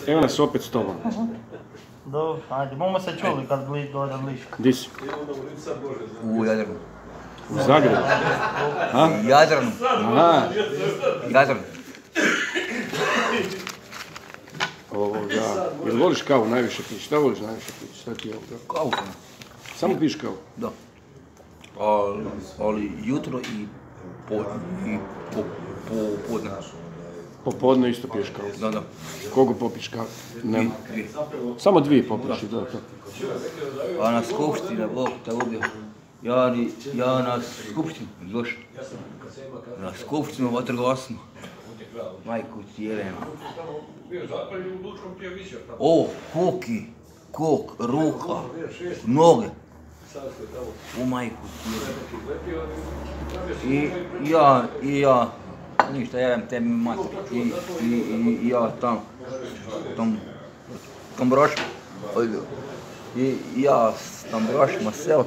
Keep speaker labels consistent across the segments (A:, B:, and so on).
A: Evo nas opet s tobom.
B: Dobro, ajde, bomo se čuli kad dođe blisko.
A: Di si?
C: U Jadranu.
A: U Zagrebu?
C: Jadranu.
A: Aha.
C: Jadranu.
A: Jel voliš kavu najviše pići? Šta voliš najviše pići? Šta ti je ovo?
C: Kavu sam.
A: Samo piš kavu?
C: Da. Ali jutro i popodne.
A: Popodne isto piješ kavu?
C: Da.
A: Koliko popiš kavu?
C: Dvije.
A: Samo dvije popiš i to.
C: A na skupštini, Bog te ubio. Ja na skupštini, došao. Na skupštinu vatrogasnu. Majku cijelena. O, koki, kok, ruka, noge. U majku cijelena. I ja, ništa, ja imam tebi mater. I ja tam brošim. I ja tam brošim sel.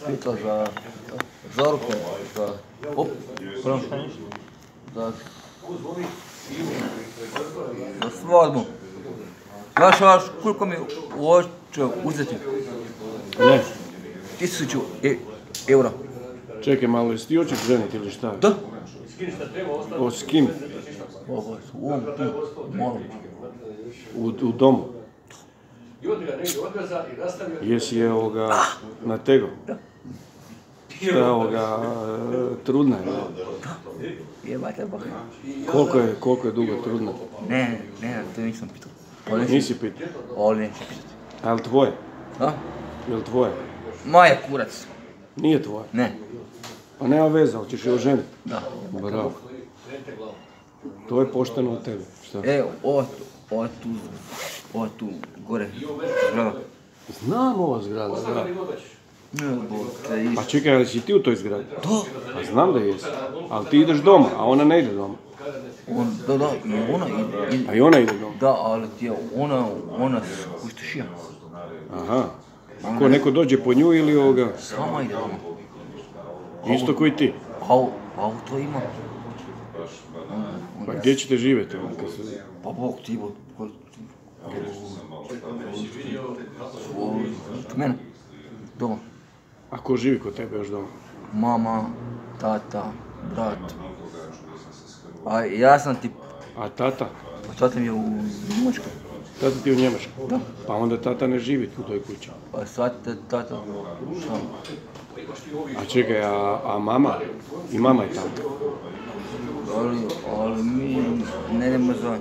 C: Pitao za Zorku, za svadbu. Znaš koliko mi hoće uzeti?
A: Ne.
C: 1000 eura.
A: Čekaj malo, jesi ti hoćeš ženiti ili šta?
C: Da.
A: S kim?
C: Ovo, u ovom tu, malo.
A: U domu? Jesi je na tego?
C: Da.
A: Šta trudna je?
C: Jebate Bog.
A: Koliko je dugo trudna?
C: Ne, to nisam pitao.
A: Nisi pitao?
C: Ali neće pitati.
A: A li tvoje?
C: A?
A: Je li tvoje?
C: Maja kurac.
A: Nije tvoje?
C: Ne.
A: Pa nema veze, ali ćeš je oženiti?
C: Da.
A: Bravo. To je pošteno od tebe. Šta?
C: Ovo tu, gore, zgrada.
A: Znam ova zgrada, da.
C: Ne, Bog te
A: Pa čekaj, ali si ti u toj zgradi?
C: Da.
A: Pa znam da jesi. Ali ti ideš doma, a ona ne ide doma.
C: Da, i ona ide.
A: A i ona ide doma?
C: Da, ali ti je ona kustošija.
A: Aha. Ko neko dođe po nju ili ovoga?
C: Sama ide doma.
A: Isto koji ti?
C: Auto ima.
A: Pa gdje ćete živjeti?
C: Pa Bog ti, kod mene. Doma.
A: A ko živi kod tebe još doma?
C: Mama, tata, brat. A ja sam ti...
A: A tata?
C: A tata mi je u Njemačkoj.
A: Tata ti je u Njemačkoj?
C: Da.
A: Pa onda tata ne živi u toj kući.
C: Pa sad tata sam.
A: A čekaj, a mama? I mama je tamo?
C: Ali mi ne idemo za...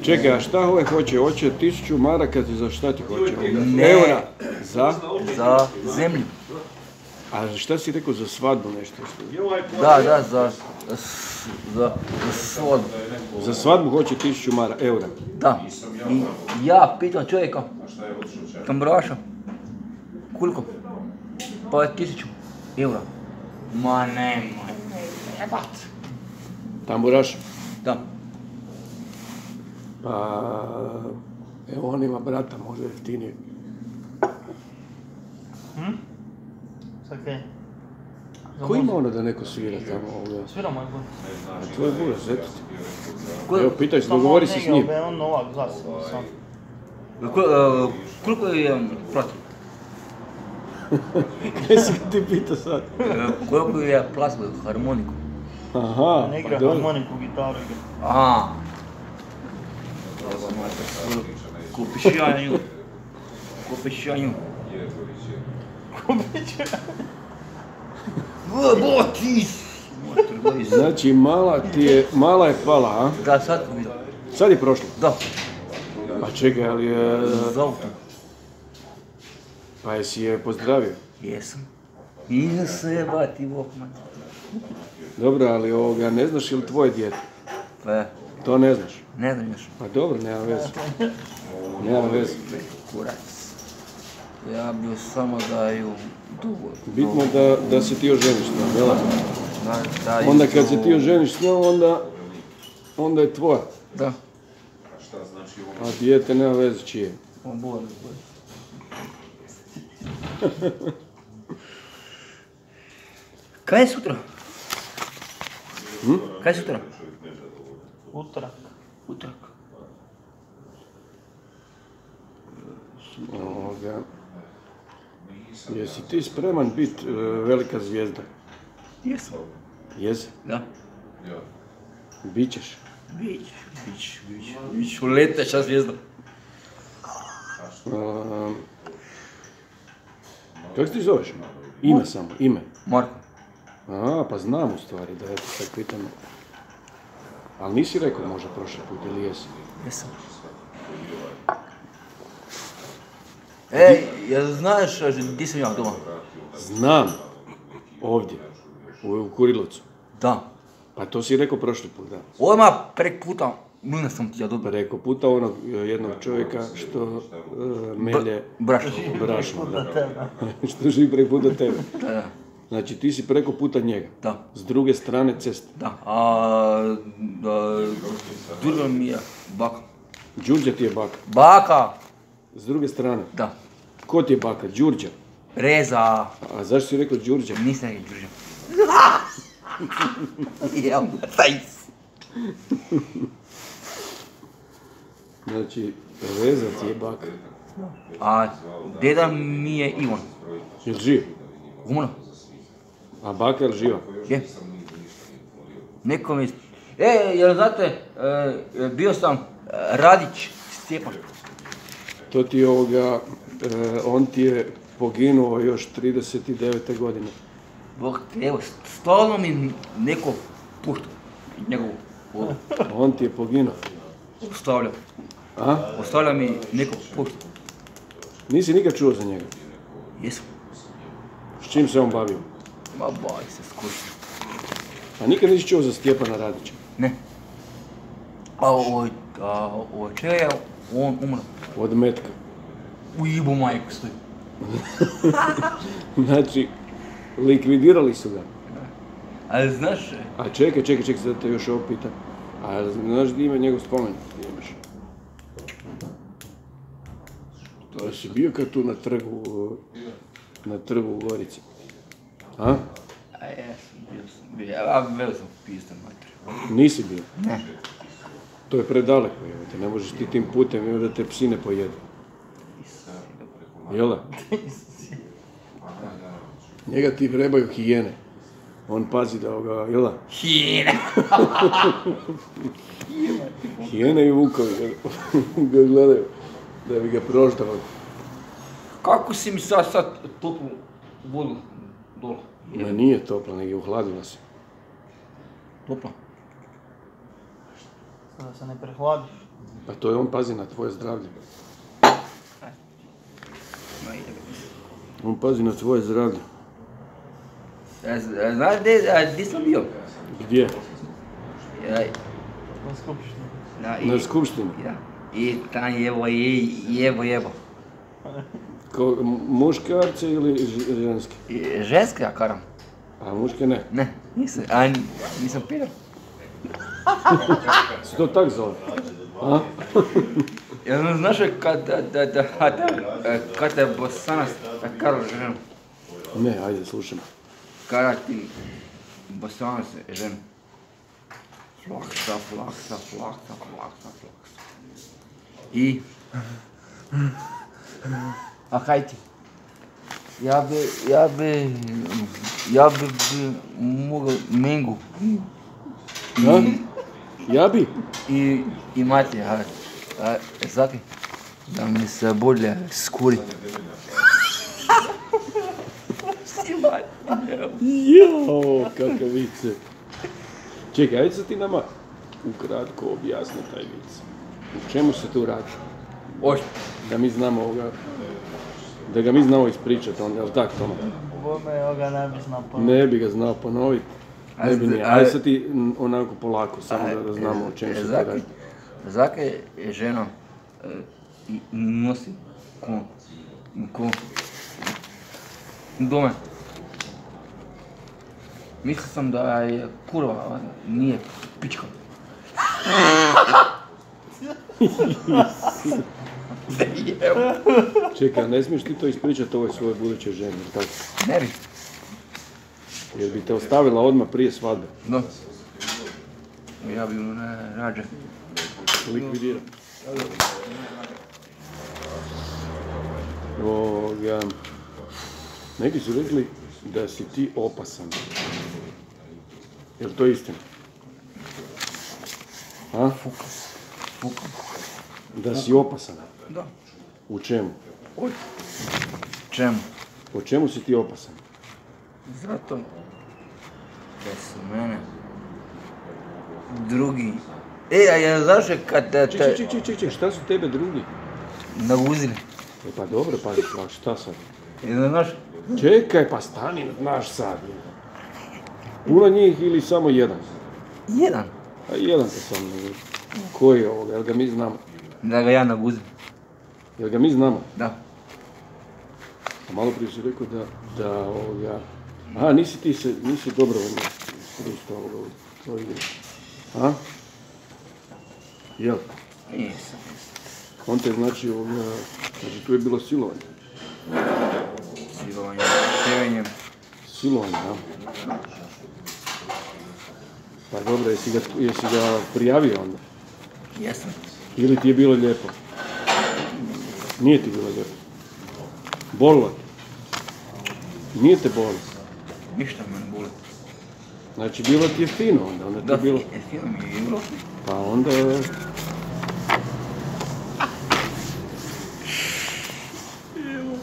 A: Čekaj, a šta ovaj hoće? Hoće 1000 maraka za šta ti hoće?
C: Ne.
A: Eura? Za?
C: Za zemlju.
A: A šta si rekao za svadbu nešto?
C: Da, za svadbu.
A: Za svadbu hoće 1000 eura?
C: Da. I ja pitam čovjeka, tamburaša, koliko? Pa 1000 eura. Ma nemoj, jebat.
A: Tamburaš?
C: Da.
A: Pa... Evo on ima brata, možda jeftinije.
B: Okej.
A: Ko ima ono da neko svira tamo?
B: Svira moj bud.
A: A tvoj buraz, eto ti. Evo, pitaj se, dogovori se s njim.
B: On novak glas.
C: Koliko je plat?
A: Kaj si ga ti pita sad?
C: Koliko je plat harmoniku?
A: Aha,
B: Ne
A: pa
B: igra
A: dobro.
B: harmoniku, gitaru igra.
C: Aha. Kupiš janju. Bo ti!
A: Znači, mala je pala, a?
C: Da, sad sam vidio.
A: Sad je prošlo?
C: Da.
A: Pa čekaj, ali je...
C: Za auto.
A: Pa jesi je pozdravio?
C: Jesam. I se jebati Bog mati.
A: Dobro, ali ne znaš ili tvoje dijete?
C: Pa,
A: To ne znaš?
C: ne znam još.
A: Pa dobro, nema veze. Nema veze.
C: Kurac. Ja bih samo daju dugo.
A: Bitno da se ti oženiš s njom, jel?
C: Daju
A: Onda kad se ti oženiš s njom, onda je tvoja.
C: Da.
A: A dijete nema veze čije.
C: Bolje. Kaj je sutra? Kaj je sutra?
B: Utorak.
C: Utorak.
A: Jesi ti spreman biti velika zvijezda?
C: Jesam.
A: Jesi?
C: Da.
A: Bićeš?
C: Bić. Uleteća zvijezda.
A: Kako se ti zoveš? Ime samo, ime.
C: Marko.
A: Pa znam u stvari da ja te sad pitam. Ali nisi rekao možda prošli put ili jesi?
C: Jesam. Jel znaš gdje sam ja doma?
A: Znam. Ovdje. U Kurilovcu.
C: Da.
A: Pa to si rekao prošli put, da.
C: Odmah prek puta, mlina sam ti ja dobro.
A: Preko puta onog jednog čovjeka što melje brašno. Što živi preko puta tebe.
C: Da.
A: Znači ti si preko puta njega.
C: Da.
A: S druge strane ceste.
C: Da. Druga mi je baka.
A: Đurđa ti je baka.
C: Baka!
A: S druge strane.
C: Da.
A: Ko ti je baka? Đurđa.
C: Reza.
A: A zašto si rekao Đurđa?
C: Nisam rekao Đurđa. Jel, taj.
A: Znači, Reza ti je baka.
C: A deda mi je Ivan.
A: Jel živ?
C: Umro.
A: A baka je živa?
C: Je. Neko mi... jel znate, bio sam Radić Stjepan.
A: To ti je on ti je poginuo još 39. godine.
C: Bog te, evo, stalno mi neko pušta njegovu vodu.
A: On ti je poginuo.
C: Ostavlja.
A: A?
C: Ostavlja mi neko pušta.
A: Nisi nikad čuo za njega?
C: Jesam.
A: S čim se on bavio?
C: Ma baj se skušno.
A: A nikad nisi čuo za Stjepana Radića?
C: Ne. A od čega je on umro?
A: Od metka.
C: Ujibu majku stoji.
A: Znači, likvidirali su ga.
C: Ali znaš...
A: A čekaj, da te još ovo pitam. A znaš gdje ima njegov spomenik? Gdje imaš? To si bio kad tu na trgu u Gorici? A?
C: A jesam, bio sam pistan mater.
A: Nisi bio?
C: Ne.
A: To je predaleko, jevate, ne možeš ti tim putem, evo da te psi ne pojedu. Jel' da? Njega ti vrebaju hijene. On pazi da ga, jel' da?
C: Hijene!
A: Hijene i vukovi ga gledaju, da bi ga proždavali.
C: Kako si mi sad toplu vodu dole?
A: Ma nije topla, nego je uhladila se.
C: Topla?
B: Da se ne prehladiš.
A: Pa to je on pazi na tvoje zdravlje. On pazi na tvoje zdravlje.
C: Znaš gdje sam bio?
A: Gdje?
B: Na skupštini.
A: Na skupštini?
C: Da. I tam jebo.
A: Muškarce ili ženske?
C: Ženske ja karam.
A: A muške ne?
C: Ne, nisam piran.
A: Se to tak zove? A?
C: Jel znaš kad je Bosanac Karol ženu?
A: Ne, ajde, slušam.
C: Kada ti Bosanac ženu? Flaksa. I... A kaj ti? Ja bi mogao mengu.
A: Ja? Ja bi?
C: I mati, zaki, da mi se bolje skuri.
A: Jao, kakav vice. Čekaj, ajde se ti nama ukratko objasni taj vic. U čemu se tu radi?
C: Ošto?
A: Da mi znamo da ga mi znamo ispričati, onda, jel tako, Toma?
B: Bome, ovoga ne bi znao ponoviti.
A: Ne bi ga znao ponoviti. Ne bi nije. Ajde sad ti onako polako, samo da znamo o čemu se tu radi.
C: Zaka je žena i nosi kon dome. Mislio sam da je kurva, a nije pička.
A: Čekaj, ne smiješ ti to ispričati ovoj svojoj budućoj ženi, tako?
C: Ne bi.
A: Jer bi te ostavila odmah prije svadbe.
C: Da. Ja bi rađe.
A: Likvidira. Neki su rekli da si ti opasan. Je li to istina? A?
C: Fuka.
A: Da si opasan.
C: Da.
A: U čemu?
C: Oj. Čemu?
A: Po čemu si ti opasan?
C: Zato da su mene drugi... a ja znaš kad te...
A: Ček, šta su tebe drugi?
C: naguzili?
A: Pa dobro, pa šta sad?
C: Znaš?
A: Čekaj, pa stani, naš sad. Puno njih ili samo jedan?
C: Jedan.
A: A jedan te samo naguzili. Koji je ovoga, jel ga mi znamo?
C: Da ga ja naguzim.
A: Jel ga mi znamo?
C: Da.
A: A malo prije si rekao da ovoga... Aha, nisi dobrovoljno isto ovoga u igri. A? Jel?
C: Nisam.
A: On te znači ovoga... Znači tu je bilo silovanje.
C: Silovanje, pevanjem.
A: Silovanje, da? Pa dobro, jesi ga prijavio onda?
C: Jesam.
A: Ili ti je bilo lijepo? Nije ti bilo lijepo. Bolilo te? Nije te boli?
C: Ništa me ne boli.
A: Znači bilo ti je fino onda ti je bilo...
C: Fino mi je bilo.
A: Pa onda...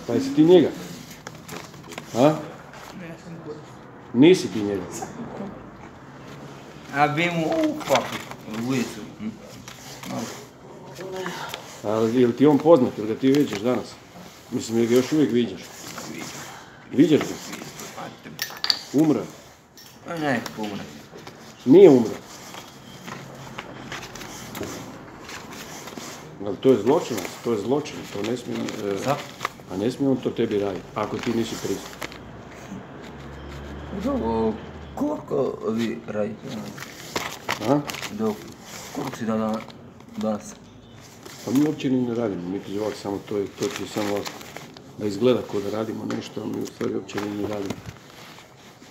A: Pa jesi ti njega? A?
C: Ne, ja sam kurac.
A: Nisi ti njega?
C: A bi mu ovu papu, ulicu.
A: Ali je li ti on poznat, ili ga ti viđaš danas? Mislim, jel ga još uvijek viđaš? Viđaš ga? Umro?
C: Ne, umre.
A: Nije umro. Ali to je zločinac, to ne smije... A ne smije on to tebi raditi, ako ti nisi pristup.
C: Dobro, koliko vi radite?
A: A?
C: Dobro, koliko si danas?
A: Pa mi uopće ni ne radimo, mi ti ovak samo to ti samo ovak da izgleda ko da radimo nešto, a mi u stvari uopće ni ne radimo.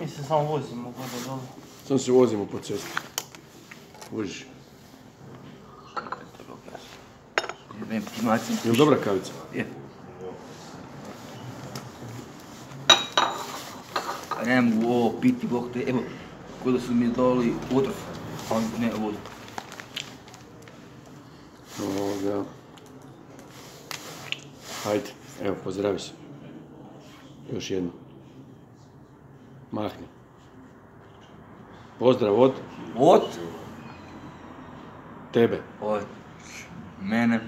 B: Mi se samo vozimo gore dole.
A: Samo se vozimo po cesti. Užiš. Je li dobra kavica?
C: Je. Ne mogu ovo piti, Bog te, evo, ko da su mi dali otrov, ali ne vodu.
A: Ovoga. Hajde, evo, pozdravi se. Još jedno. Mahni. Pozdrav od
C: Od?
A: tebe.
C: Od mene.